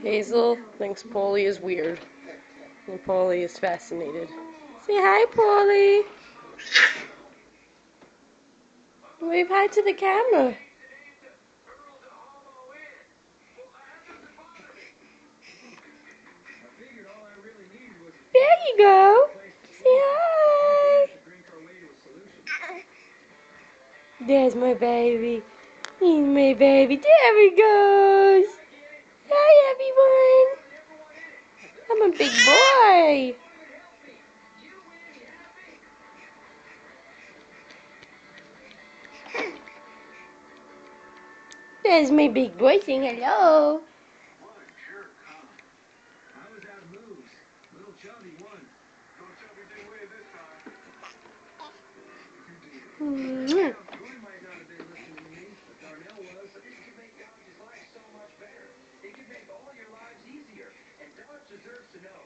Hazel thinks Polly is weird, and Polly is fascinated. Say hi, Polly. Wave hi to the camera. There you go. Say hi. There's my baby. He's my baby. There he goes. Hi, everyone. I'm a big boy. There's my big boy saying hello. Mm-hmm. It could make all your lives easier, and Donuts deserves to know.